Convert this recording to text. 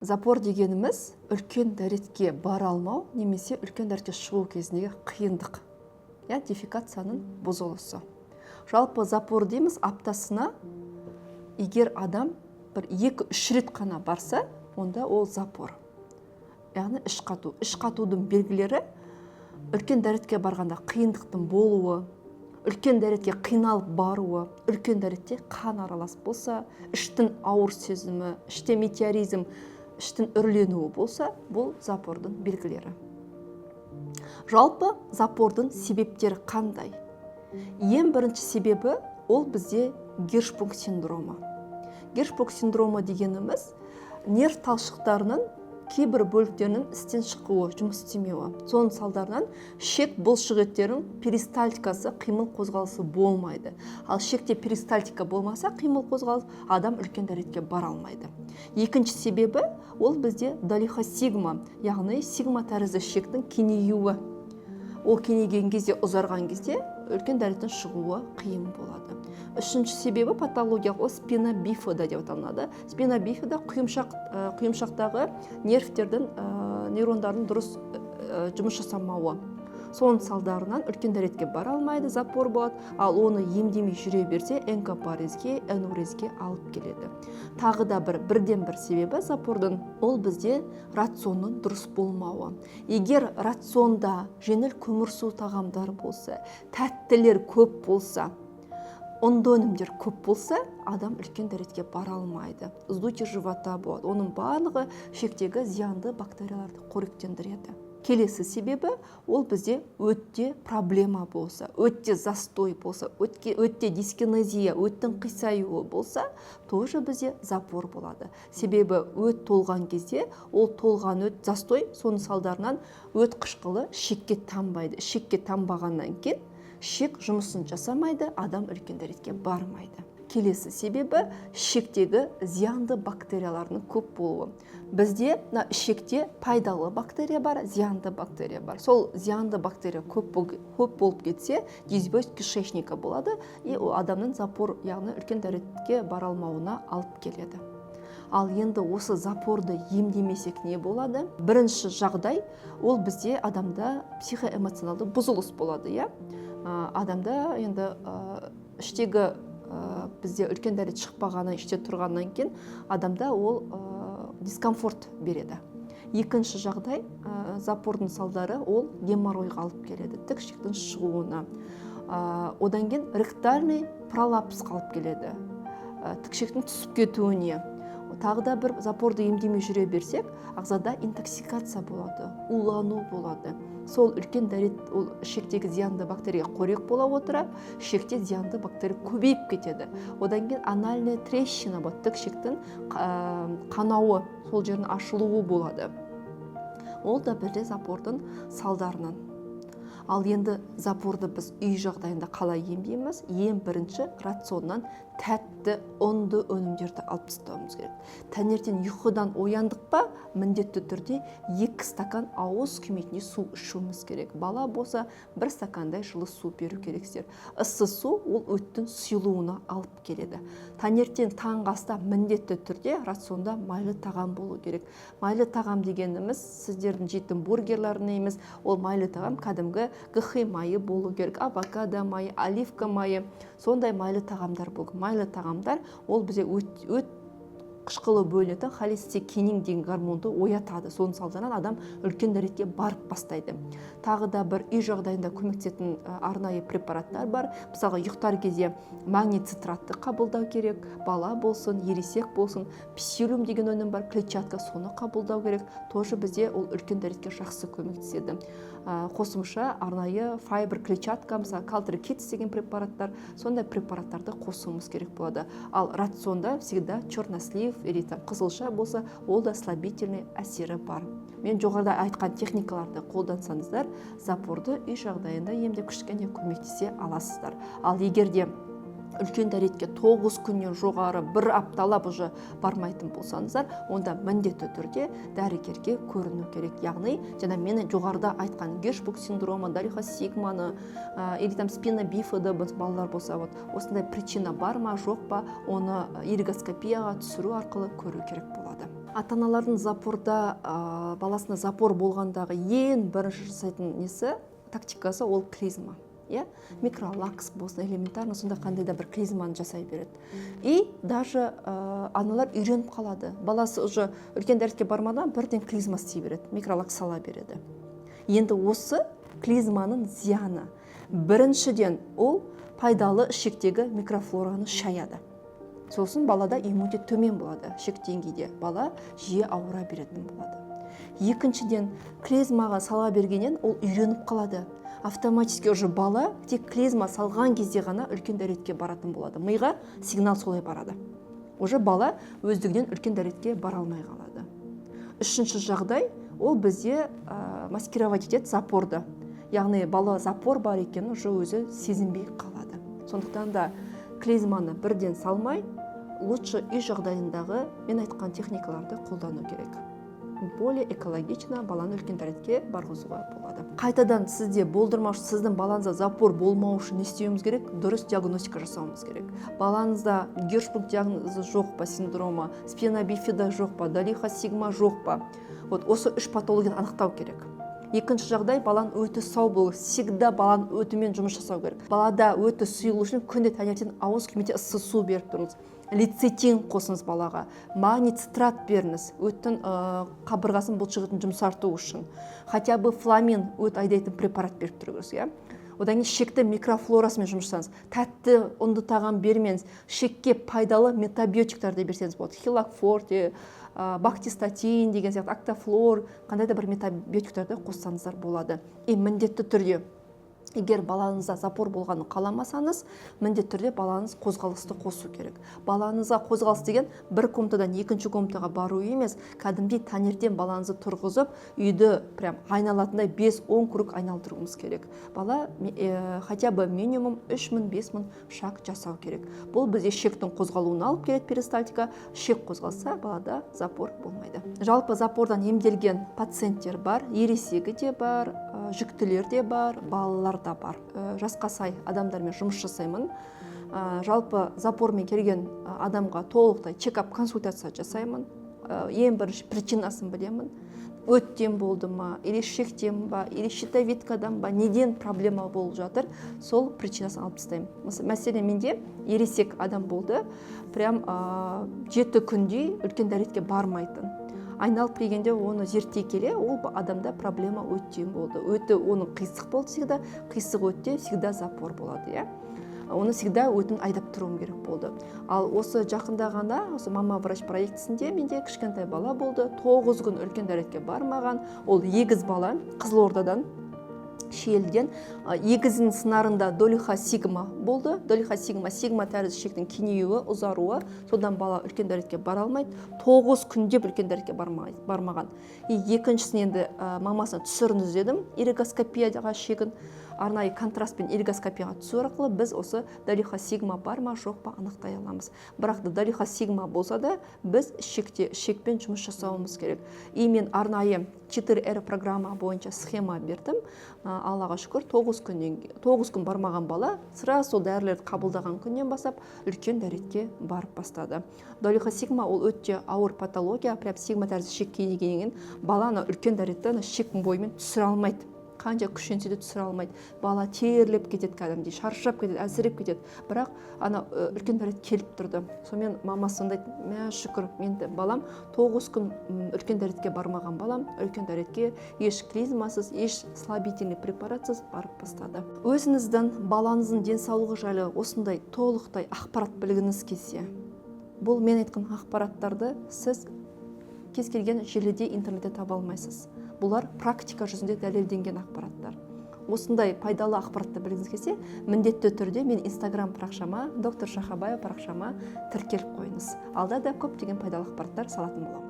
Запор дегеніміз үлкен дәретке бара алмау немесе үлкен дәретке шығу кезіндегі қиындық. Дефекацияның бұзылысы. Жалпы запор дейміз аптасына егер адам бір 2-3 рет қана барса, онда ол запор. Яғни іш қату. Іш қатудың белгілері үлкен дәретке барғанда қиындықтың болуы, үлкен дәретке қиналып баруы, үлкен дәретте қан аралас болса, іштің ауыр сезімі, іште метеоризм, іштің үрленуі болса, бұл запордың белгілері. Жалпы запордың себептері қандай? Ең бірінші себебі ол бізде Гиршпунг синдромы. Гиршпунг синдромы дегеніміз нерв талшықтарының кейбір бөліктерінің істен шығуы, жұмыс істемеуі. Соның салдарынан шек бұлшық еттерінің перистальтикасы, қимыл қозғалысы болмайды. Ал шекте перистальтика болмаса, қимыл қозғалыс, адам үлкен дәретке бара алмайды. Екінші себебі ол бізде долихосигма, яғни сигма тәрізді шектің кеңеюі. Ол кеңейген кезде, ұзарған кезде үлкен дәреттен шығуы қиын болады. Үшінші себебі патологиялық спина бифида деп аталынады. Спина бифида құйымшақтағы нервтердің, нейрондардың дұрыс жұмыс жасамауы. Соның салдарынан үлкен дәретке бара алмайды, запор болады, ал оны емдемей жүре берсе, энкопарезге, энурезге алып келеді. Тағы да бірден бір себебі запордың ол бізде рационның дұрыс болмауы. Егер рационда жеңіл көмірсу тағамдар болса, тәттілер көп болса, ұнды өнімдер көп болса, адам үлкен дәретке бара алмайды. Вздутие живота болады. Оның барлығы шектегі зиянды бактерияларды қоректендіреді. Келесі себебі ол бізде өтте проблема болса, өтте застой болса, өтте дискинезия, өттің қисаюы болса, тоже бізде запор болады. Себебі өт толған кезде, ол толған өт застой, соның салдарынан өт қышқылы шекке тамбайды. Шекке тамбағаннан кейін шек жұмысын жасамайды, адам үлкен дәретке бармайды. Келесі себебі шектегі зиянды бактериялардың көп болуы. Бізде шекте пайдалы бактерия бар, зиянды бактерия бар. Сол зиянды бактерия көп болып кетсе, дисбиоз кишечника болады, и адамның запор, яғни үлкен дәретке бара алмауына алып келеді. Ал енді осы запорды емдемесек не болады? Бірінші жағдай, ол бізде адамда психоэмоционалды бұзылыс болады. Адамда енді іштегі бізде үлкен дәрет шықпағаны, іште тұрғаннан кейін адамда ол дискомфорт береді. Екінші жағдай, запордың салдары ол геморройға алып келеді, тік ішектің шығуына. Одан кейін ректальный пролапс қалып келеді, тік ішектің түсіп кетуіне. Тағы да бір запорды емдемей жүре берсек, ағзада интоксикация болады, улану болады. Сол үлкен дәрет шектегі зиянды бактерия қорек бола отыра, шекте зиянды бактерия көбейіп кетеді. Одан кейін анальная трещина болады, тік ішектің қанауы, сол жердің ашылуы болады. Ол да бірде запордың салдарынан. Ал енді запорды біз үй жағдайында қалай емдейміз? Ең бірінші рационнан тәтті, ұнды өнімдерді алып тастауымыз керек. Таңертең ұйқыдан ояндық па, міндетті түрде 2 стакан ауыз күймейтіндей су ішуіміз керек. Бала болса 1 стакандай жылы су беру керексіздер. Ыссы су ол өттің сұйылуына алып келеді. Таңертең таңғы аста міндетті түрде рационда майлы тағам болу керек. Майлы тағам дегеніміз сіздердің жейтін бургерлерін емес, ол майлы тағам кәдімгі гхи майы болу керек, авокадо майы, оливка майы, сондай майлы тағамдар болу. Майлы тағамдар ол бізде өт қышқылы бөлінетін холецистин деген гормонды оятады. Соның салдарынан адам үлкен дәретке барып бастайды. Тағы да бір үй жағдайында көмектесетін арнайы препараттар бар. Мысалға, ұйықтар кезде магний цитратты қабылдау керек. Бала болсын, ересек болсын, псилиум деген өнім бар, клетчатка, соны қабылдау керек. Тоже бізде ол үлкен дәретке жақсы көмектеседі. Қосымша арнайы файбер, клетчатка, мысалы Culture Kits деген препараттар, сондай препараттарды қосуымыз керек болады. Ал рационда всегда чернослив или қызылша болса, ол да слабительный әсері бар. Мен жоғарыда айтқан техникаларды қолдансаңыздар, запорды үй жағдайында емдеп кішкене көмектесе аласыздар. Ал егерде үлкен дәретке 9 күннен жоғары 1 апталап уже бармайтын болсаңыздар, онда міндетті түрде дәрігерге көріну керек. Яғни, жаңа мен жоғарыда айтқан Гиршпунг синдромы, долихосигманы, или спина бифида балалар болса, осындай причина бар ма, жоқ па, оны иригоскопияға түсіру арқылы көру керек болады. Ата-аналардың запорда баласына запор болғандағы ең бірінші жасайтын несі, тактикасы ол клизма. Микролакс болсын, элементарно сонда қандай да бір клизманы жасай береді. И даже аналар үйреніп қалады. Баласы уже үлкен дәретке бармадан бірден клизма істей береді, микролакс сала береді. Енді осы клизманың зияны. Біріншіден ол пайдалы ішектегі микрофлораны шаяды. Сосын балада иммунитет төмен болады, ішек деңгейде. Бала жиі ауыра беретін болады. Екіншіден, клизмаға сала бергеннен ол үйреніп қалады. Автоматически уже бала тек клизма салған кезде ғана үлкен дәретке баратын болады. Миға сигнал солай барады. Уже бала өздігінен үлкен дәретке бара алмай қалады. Үшінші жағдай, ол бізде маскировать етеді запорды. Яғни бала запор бар екенін уже өзі сезінбей қалады. Сондықтан да клизманы бірден салмай, лучше үй жағдайындағы мен айтқан техникаларды қолдану керек. Более экологично баланы үлкен дәретке барғызуға болады. Қайтадан сізде болдырмаушы, сіздің балаңызда запор болмау үшін не істеуіміз керек? Дұрыс диагностика жасауымыз керек. Балаңызда Гершпруг диагнозы жоқ па, синдромы, спина бифида жоқ па, долиха сигма жоқ па? Осы үш патологияны анықтау керек. Екінші жағдай, баланың өті сау болу. Всегда баланың өтімен жұмыс жасау керек. Балада өті сұйылу үшін күнде таңертең ауыз күймеде ыссы су беріп тұрыңыз. Лецитин қосыңыз балаға, магний цитрат беріңіз, өттің қабырғасын бұлшықетін жұмсарту үшін. Хотя бы фламин, өт айдайтын препарат беріп тұрыңыз. Одан кейін шекті микрофлорасымен жұмыс жасаңыз. Тәтті, ұнды тағам бермеңіз, шекке пайдалы метабиотиктарды берсеңіз болады. Хилокфорте, бактистатин деген сияқты, актофлор, қандай да бір метабиотиктарды қоссаңыздар болады. Міндетті түрде, егер балаңызда запор болғанын қаламасаңыз, міндетті түрде балаңыз қозғалысты қосу керек. Балаңызға қозғалыс деген бір комнатадан екінші комнатаға бару емес, кәдімгідей таңертең балаңызды тұрғызып, үйді прям айналатындай 5-10 круг айналдыруымыз керек. Бала хотя бы минимум 3000-5000 шаг жасау керек. Бұл бізде шектің қозғалуына алып келеді перистальтика. Шек қозғалса, балада запор болмайды. Жалпы запордан емделген пациенттер бар, ересегі де бар, жүктілер де бар, балалар да бар. Жасқа сай адамдармен жұмыс жасаймын. Жалпы запормен келген адамға толықтай чекап консультация жасаймын. Ең бірінші причинасын білемін. Өттен болды ма, или шектен ба, или щитовидкадан ба, неден проблема болып жатыр, сол причинасын алып тастаймын. Мәселен, менде ересек адам болды, прям 7 күндей үлкен дәретке бармайтын. Айналып келгенде оны зерттей келе, ол адамда проблема өттен болды. Өті оның қисық болды всегда, қисық өтте всегда запор болады. Оны всегда өтін айдап тұруым керек болды. Ал осы жақында ғана, осы мама врач проектісінде менде кішкентай бала болды, 9 күн үлкен дәретке бармаған, ол егіз бала, Қызылордадан, Шиеліден. Егізінің сынарында долиха сигма болды. Долиха сигма тәрізді шектің кеңеюі, ұзаруы, содан бала үлкен дәретке бара алмайды. 9 күнде үлкен дәретке бармаған. Екіншісін енді мамасына түсіріңіз дедім, иригоскопияға шегін. Арнайы контрастпен иригоскопияға түсу арқылы біз осы долиха сигма бар ма жоқ па анықтай аламыз. Бірақ та долиха сигма болса да біз шекпен жұмыс жасауымыз керек. И мен арнайы 4R программа бойынша схема бердім. Аллаға шүкір 9 күн бармаған бала сразу сол дәрілерді қабылдаған күннен бастап үлкен дәретке барып бастады. Долиха сигма ол өте ауыр патология, прям сигма тәрізді шек кейінген баланы үлкен дәреттен шектің бойымен түсіре алмайды. Қанша күшенсе де түсіре алмайды. Бала терлеп кетеді кәдімгідей, шаршап кетеді, әлсіреп кетеді. Бірақ ана үлкен дәрет келіп тұрды. Сонымен мамасы сондай, мә шүкір, менде балам 9 күн үлкен дәретке бармаған балам, үлкен дәретке еш клизмасыз, еш слабительный препаратсыз барып бастады. Өзіңіздің балаңыздың денсаулығы жайлы осындай толықтай ақпарат білгіңіз келсе, бұл мен айтқан ақпараттарды сіз кез келген желіде интернетте таба алмайсыз. Бұлар практика жүзінде дәлелденген ақпараттар. Осындай пайдалы ақпаратты білгіңіз келсе, міндетті түрде мен Инстаграм парақшама, доктор Шахабаева парақшама тіркеліп қойыңыз. Алда да көптеген пайдалы ақпараттар салатын боламын.